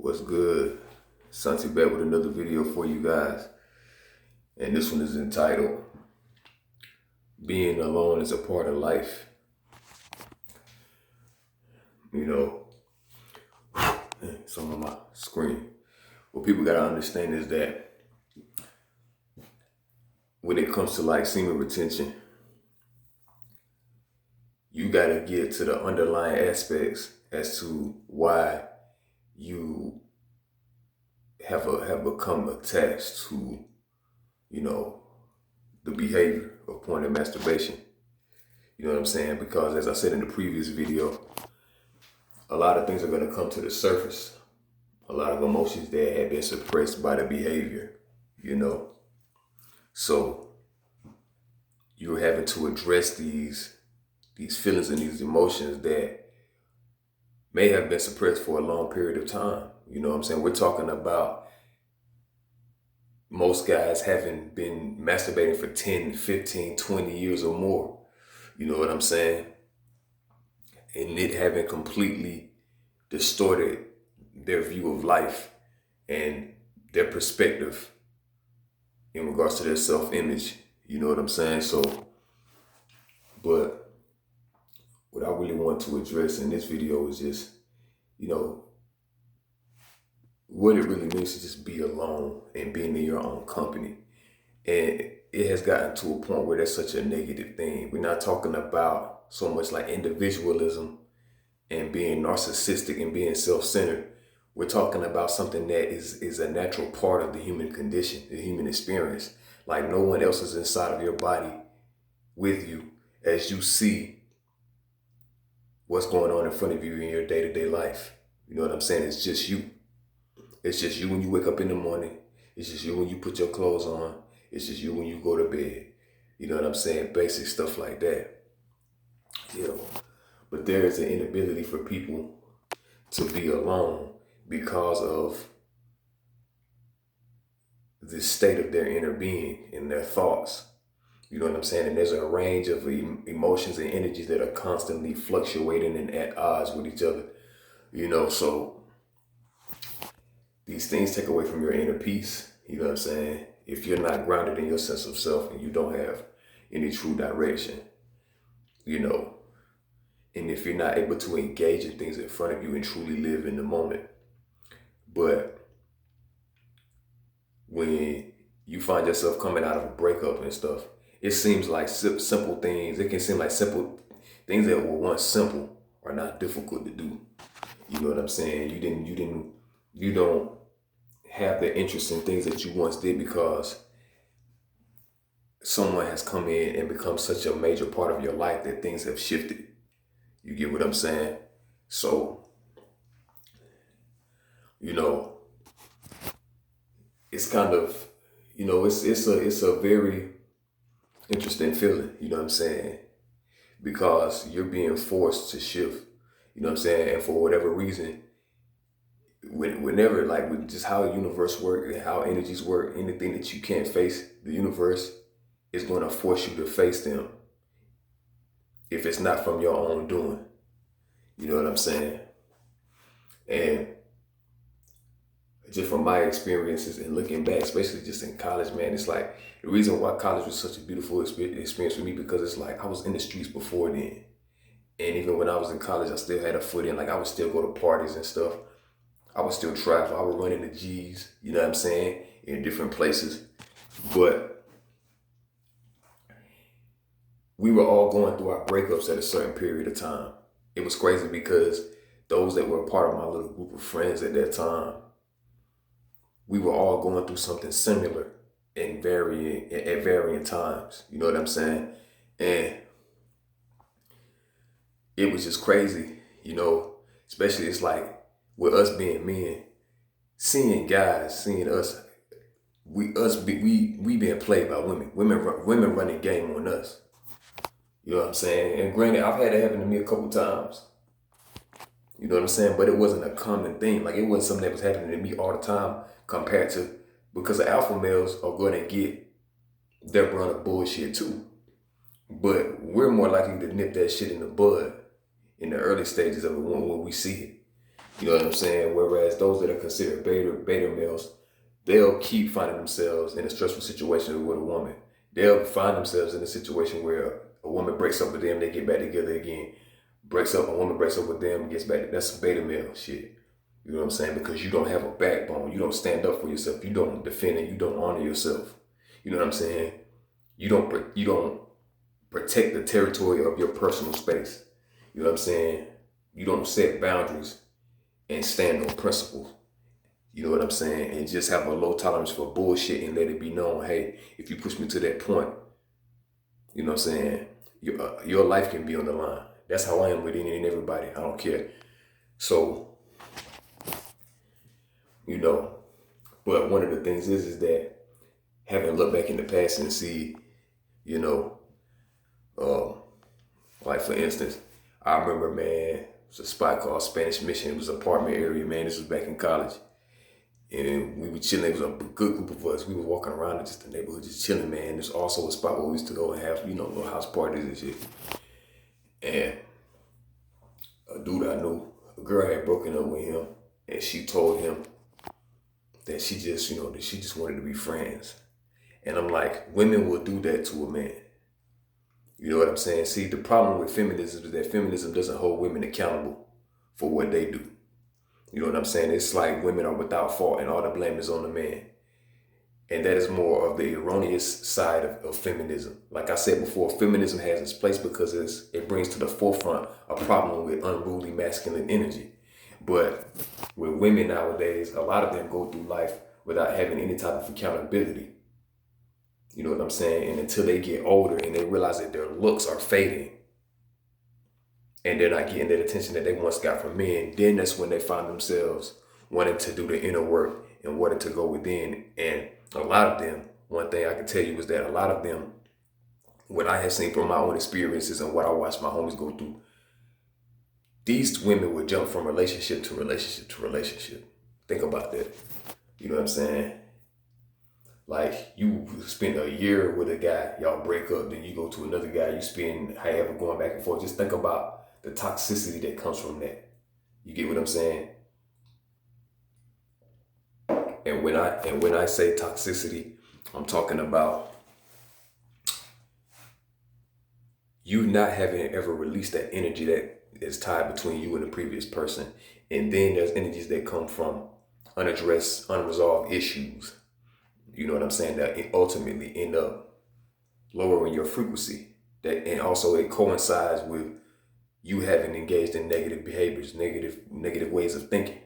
What's good? Santi back with another video for you guys. And this one is entitled, Being Alone is a Part of Life. You know, it's on my screen. What people gotta understand is that when it comes to like semen retention, you gotta get to the underlying aspects as to why you have become attached to, the behavior of porn and masturbation. You know what I'm saying? Because as I said in the previous video, a lot of things are gonna come to the surface. A lot of emotions that have been suppressed by the behavior, So you're having to address these feelings and these emotions that may have been suppressed for a long period of time. You know what I'm saying? We're talking about most guys having been masturbating for 10, 15, 20 years or more. You know what I'm saying? And it having completely distorted their view of life and their perspective in regards to their self-image. You know what I'm saying? But what I really want to address in this video is just, what it really means to just be alone and being in your own company. And it has gotten to a point where that's such a negative thing. We're not talking about so much like individualism and being narcissistic and being self-centered. We're talking about something that is a natural part of the human condition, the human experience. Like no one else is inside of your body with you as you see what's going on in front of you in your day-to-day life. You know what I'm saying? It's just you. It's just you when you wake up in the morning. It's just you when you put your clothes on. It's just you when you go to bed. You know what I'm saying? Basic stuff like that. But there is an inability for people to be alone because of the state of their inner being and their thoughts. You know what I'm saying? And there's a range of emotions and energies that are constantly fluctuating and at odds with each other. So these things take away from your inner peace. You know what I'm saying? If you're not grounded in your sense of self and you don't have any true direction, and if you're not able to engage in things in front of you and truly live in the moment. But when you find yourself coming out of a breakup and stuff, it seems like simple things. It can seem like simple things that were once simple are not difficult to do. You know what I'm saying? You don't have the interest in things that you once did because someone has come in and become such a major part of your life that things have shifted. You get what I'm saying? So, it's kind of, it's a very interesting feeling, you know what I'm saying? Because you're being forced to shift, you know what I'm saying? And for whatever reason, whenever, like with just how the universe works and how energies work, anything that you can't face, the universe is going to force you to face them if it's not from your own doing. You know what I'm saying? And just from my experiences and looking back, especially just in college, man, it's like the reason why college was such a beautiful experience for me because it's like I was in the streets before then. And even when I was in college, I still had a foot in. Like I would still go to parties and stuff. I would still travel. I would run into G's, you know what I'm saying, in different places. But we were all going through our breakups at a certain period of time. It was crazy because those that were a part of my little group of friends at that time, we were all going through something similar at varying times. You know what I'm saying? And it was just crazy, especially it's like with us being men, seeing guys, seeing us, we being played by women. Women running game on us. You know what I'm saying? And granted, I've had it happen to me a couple times. You know what I'm saying? But it wasn't a common thing. Like it wasn't something that was happening to me all the time compared to, because the alpha males are going to get their brand of bullshit too. But we're more likely to nip that shit in the bud in the early stages of it when we see it. You know what I'm saying? Whereas those that are considered beta males, they'll keep finding themselves in a stressful situation with a woman. They'll find themselves in a situation where a woman breaks up with them, they get back together again. A woman breaks up with them, gets back. That's beta male shit. You know what I'm saying? Because you don't have a backbone. You don't stand up for yourself. You don't defend it. You don't honor yourself. You know what I'm saying? You don't protect the territory of your personal space. You know what I'm saying? You don't set boundaries and stand on principles. You know what I'm saying? And just have a low tolerance for bullshit and let it be known, hey, if you push me to that point, you know what I'm saying? Your life can be on the line. That's how I am with any and everybody. I don't care. So, you know, but one of the things is that having looked back in the past and see, you know, um, like for instance, I remember, man, it was a spot called Spanish Mission. It was an apartment area, man. This was back in college. And we were chilling. It was a good group of us. We were walking around in just the neighborhood, just chilling, man. There's also a spot where we used to go and have, little house parties and shit. And a dude I knew, a girl had broken up with him, and she told him that she just, that she just wanted to be friends. And I'm like, women will do that to a man. You know what I'm saying? See, the problem with feminism is that feminism doesn't hold women accountable for what they do. You know what I'm saying? It's like women are without fault and all the blame is on the man. And that is more of the erroneous side of feminism. Like I said before, feminism has its place because it brings to the forefront a problem with unruly masculine energy. But with women nowadays, a lot of them go through life without having any type of accountability. You know what I'm saying? And until they get older and they realize that their looks are fading and they're not getting that attention that they once got from men, then that's when they find themselves wanting to do the inner work and wanting to go within. And a lot of them, one thing I can tell you is that a lot of them, what I have seen from my own experiences and what I watched my homies go through, these women would jump from relationship to relationship to relationship. Think about that. You know what I'm saying? Like, you spend a year with a guy, y'all break up, then you go to another guy, you spend however going back and forth. Just think about the toxicity that comes from that. You get what I'm saying? And when I say toxicity, I'm talking about you not having ever released that energy that is tied between you and the previous person. And then there's energies that come from unaddressed, unresolved issues. You know what I'm saying? That ultimately end up lowering your frequency. And also it coincides with you having engaged in negative behaviors, negative ways of thinking.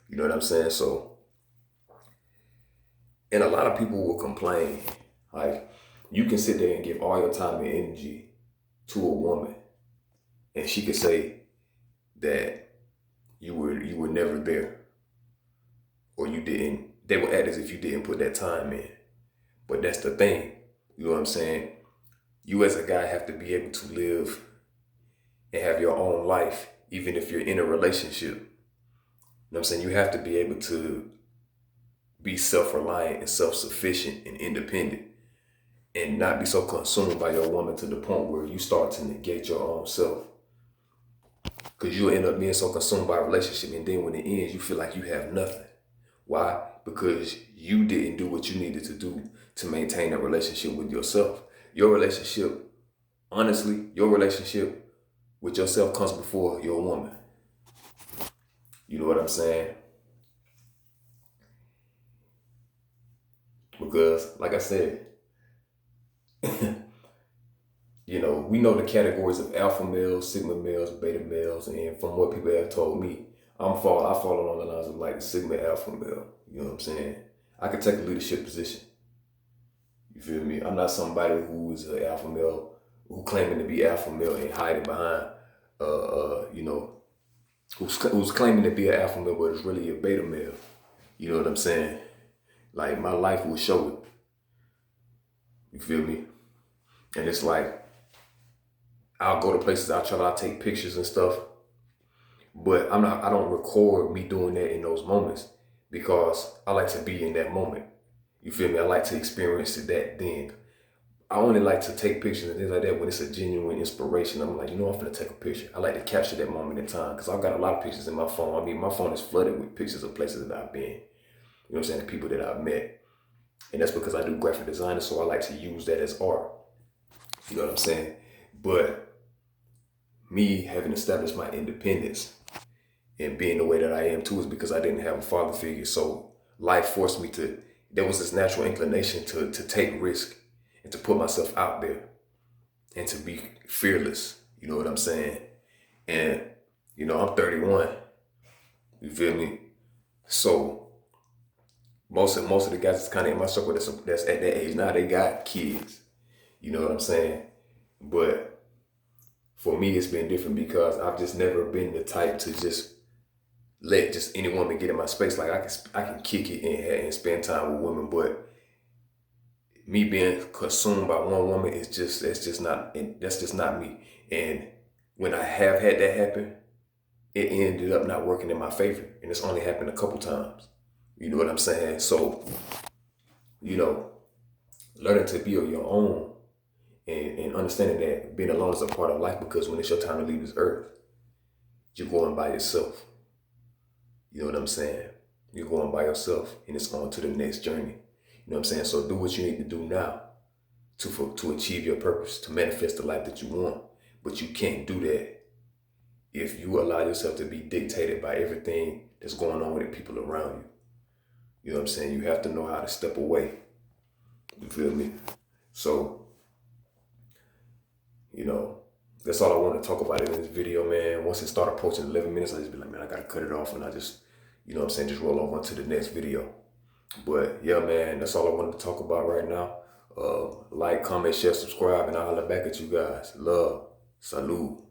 You know what I'm saying? So, and a lot of people will complain. Like, you can sit there and give all your time and energy to a woman, and she could say that you were never there, or you didn't. They will act as if you didn't put that time in. But that's the thing. You know what I'm saying? You as a guy have to be able to live and have your own life, even if you're in a relationship. You know what I'm saying? You have to be able to be self-reliant and self-sufficient and independent and not be so consumed by your woman to the point where you start to negate your own self. Because you'll end up being so consumed by a relationship, and then when it ends, you feel like you have nothing. Why? Because you didn't do what you needed to do to maintain a relationship with yourself. Honestly, your relationship with yourself comes before your woman. You know what I'm saying? Because, like I said, we know the categories of alpha males, sigma males, beta males, and from what people have told me, I fall along the lines of like the sigma alpha male. You know what I'm saying? I could take a leadership position. You feel me? I'm not somebody who is an alpha male, who claiming to be alpha male and hiding behind, who's claiming to be an alpha male, but is really a beta male. You know what I'm saying? Like, my life will show it. You feel me? And it's like, I'll go to places, I'll take pictures and stuff, but I don't record me doing that in those moments because I like to be in that moment. You feel me? I like to experience that then. I only like to take pictures and things like that when it's a genuine inspiration. I'm like, I'm gonna take a picture. I like to capture that moment in time because I've got a lot of pictures in my phone. I mean, my phone is flooded with pictures of places that I've been. You know what I'm saying? The people that I've met. And that's because I do graphic design, so I like to use that as art. You know what I'm saying? But me having established my independence and being the way that I am too is because I didn't have a father figure. So life forced me to, there was this natural inclination to take risk and to put myself out there and to be fearless. You know what I'm saying? And, I'm 31. You feel me? So most of the guys that's kind of in my circle that's at that age now, they got kids. You know what I'm saying? But for me, it's been different because I've just never been the type to just let just any woman get in my space. Like I can kick it and spend time with women, but me being consumed by one woman is that's just not me. And when I have had that happen, it ended up not working in my favor, and it's only happened a couple times. You know what I'm saying? So, you know, learning to be on your own and understanding that being alone is a part of life because when it's your time to leave this earth, you're going by yourself. You know what I'm saying? You're going by yourself and it's on to the next journey. You know what I'm saying? So do what you need to do now to achieve your purpose, to manifest the life that you want. But you can't do that if you allow yourself to be dictated by everything that's going on with the people around you. You know what I'm saying? You have to know how to step away. You feel me? So, you know, that's all I want to talk about in this video, man. Once it start approaching 11 minutes, I just be like, man, I gotta cut it off, and I just, just roll over to the next video. But yeah, man, that's all I wanted to talk about right now. Like, comment, share, subscribe, and I'll holler back at you guys. Love. Salud.